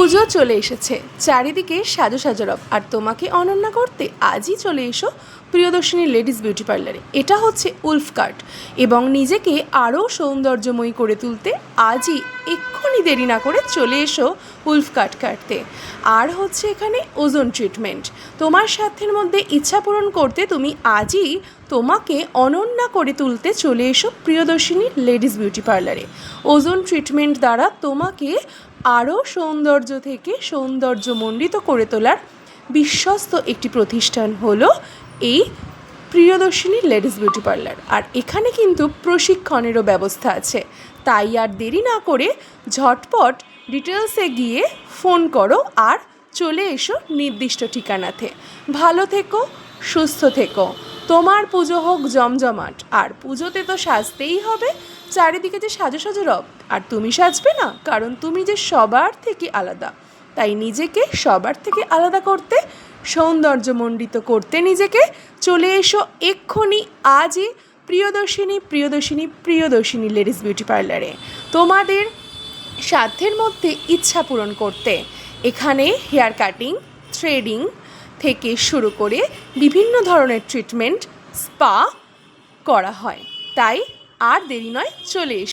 পুজো চলে এসেছে, চারিদিকে সাজো সাজো রব, আর তোমাকে অনন্যা করতে আজই চলে এসো প্রিয়দর্শিনী লেডিস বিউটি পার্লারে। এটা হচ্ছে উলফ কাট, এবং নিজেকে আরও সৌন্দর্যময়ী করে তুলতে আজই এক্ষুনি দেরি না করে চলে এসো উলফ কাট কাটতে। আর হচ্ছে এখানে ওজোন ট্রিটমেন্ট, তোমার স্বার্থের মধ্যে ইচ্ছা পূরণ করতে তুমি আজই তোমাকে অনন্যা করে তুলতে চলে এসো প্রিয়দর্শিনী লেডিস বিউটি পার্লারে। ওজোন ট্রিটমেন্ট দ্বারা তোমাকে আরও সৌন্দর্য থেকে সৌন্দর্যমণ্ডিত করে তোলার বিশ্বস্ত একটি প্রতিষ্ঠান হলো এই প্রিয়দর্শিনী লেডিস বিউটি পার্লার। আর এখানে কিন্তু প্রশিক্ষণেরও ব্যবস্থা আছে, তাই আর দেরি না করে ঝটপট ডিটেলসে গিয়ে ফোন করো আর চলে এসো নির্দিষ্ট ঠিকানাতে। ভালো থেকো, সুস্থ থেকো, তোমার পুজো হোক জমজমাট। আর পুজোতে তো সাজতেই হবে, চারিদিকে যে সাজো সাজো রব, আর তুমি সাজবে না, কারণ তুমি যে সবার থেকে আলাদা। তাই নিজেকে সবার থেকে আলাদা করতে, সৌন্দর্যমণ্ডিত করতে নিজেকে চলে এসো এক্ষুনি আজই প্রিয়দর্শিনী প্রিয়দর্শিনী প্রিয়দর্শিনী লেডিস বিউটি পার্লারে, তোমাদের সাধ্যের মধ্যে ইচ্ছা পূরণ করতে। এখানে হেয়ার কাটিং, থ্রেডিং থেকে শুরু করে বিভিন্ন ধরনের ট্রিটমেন্ট, স্পা করা হয়। তাই আর দেরি নয়, চলে এসো।